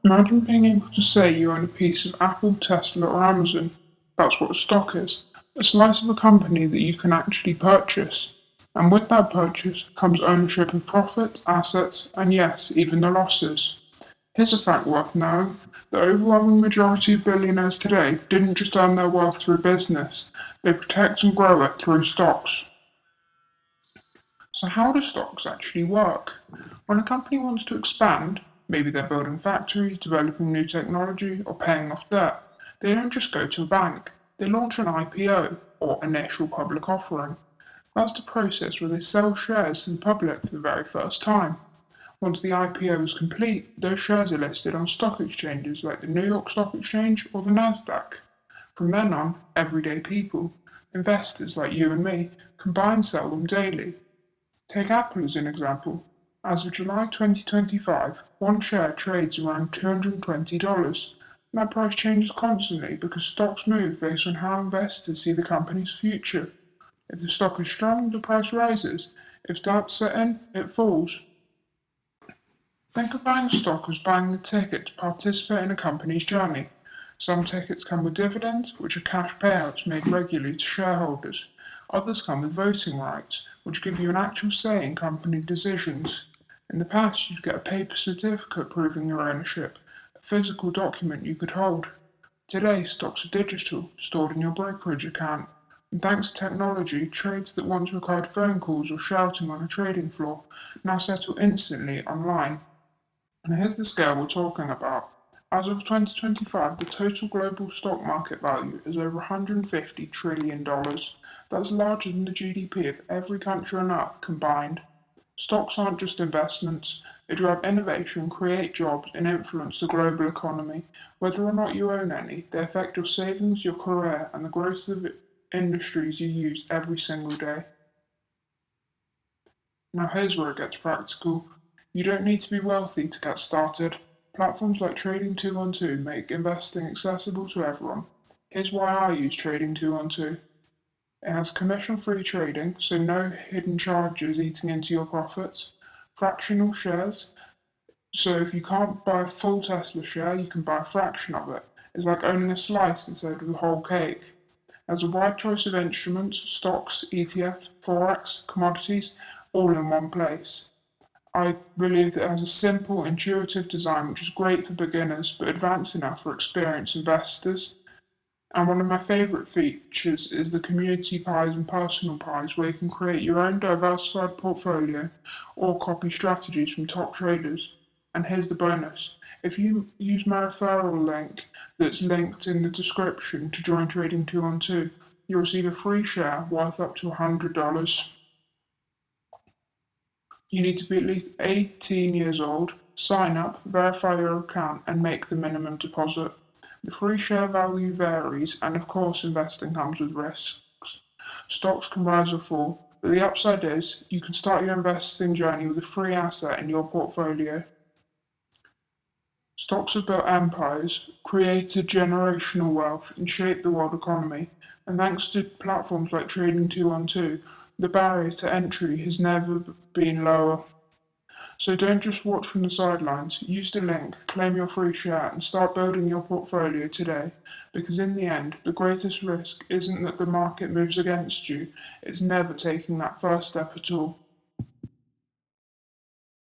Imagine being able to say you own a piece of Apple, Tesla, or Amazon. That's what a stock is. A slice of a company that you can actually purchase. And with that purchase comes ownership of profits, assets, and yes, even the losses. Here's a fact worth knowing. The overwhelming majority of billionaires today didn't just earn their wealth through business, they protect and grow it through stocks. So how do stocks actually work? When a company wants to expand, maybe they're building factories, developing new technology, or paying off debt, they don't just go to a bank. They launch an IPO, or initial public offering. That's the process where they sell shares to the public for the very first time. Once the IPO is complete, those shares are listed on stock exchanges like the New York Stock Exchange or the NASDAQ. From then on, everyday people, investors like you and me, can buy and sell them daily. Take Apple as an example. As of July 2025, one share trades around $220. That price changes constantly because stocks move based on how investors see the company's future. If the stock is strong, the price rises. If doubts set in, it falls. Think of buying stock as buying the ticket to participate in a company's journey. Some tickets come with dividends, which are cash payouts made regularly to shareholders. Others come with voting rights, which give you an actual say in company decisions. In the past, you'd get a paper certificate proving your ownership, a physical document you could hold. Today, stocks are digital, stored in your brokerage account. And thanks to technology, trades that once required phone calls or shouting on a trading floor now settle instantly online. And here's the scale we're talking about. As of 2025, the total global stock market value is over $150 trillion. That's larger than the GDP of every country on earth combined. Stocks aren't just investments, they drive innovation, create jobs, and influence the global economy. Whether or not you own any, they affect your savings, your career, and the growth of industries you use every single day. Now, here's where it gets practical. You don't need to be wealthy to get started. Platforms like Trading 212 make investing accessible to everyone. Here's why I use Trading 212. It has commission-free trading, so no hidden charges eating into your profits. Fractional shares, so if you can't buy a full Tesla share, you can buy a fraction of it. It's like owning a slice instead of the whole cake. It has a wide choice of instruments, stocks, ETFs, forex, commodities, all in one place. I believe that it has a simple, intuitive design which is great for beginners but advanced enough for experienced investors. And one of my favourite features is the community pies and personal pies, where you can create your own diversified portfolio or copy strategies from top traders. And here's the bonus. If you use my referral link that's linked in the description to join Trading 212, you'll receive a free share worth up to $100. You need to be at least 18 years old, sign up, verify your account, and make the minimum deposit. The free share value varies, and of course, investing comes with risks. Stocks can rise or fall, but the upside is you can start your investing journey with a free asset in your portfolio. Stocks have built empires, created generational wealth, and shaped the world economy. And thanks to platforms like Trading 212, the barrier to entry has never been lower. So don't just watch from the sidelines. Use the link, claim your free share, and start building your portfolio today. Because in the end, the greatest risk isn't that the market moves against you, it's never taking that first step at all.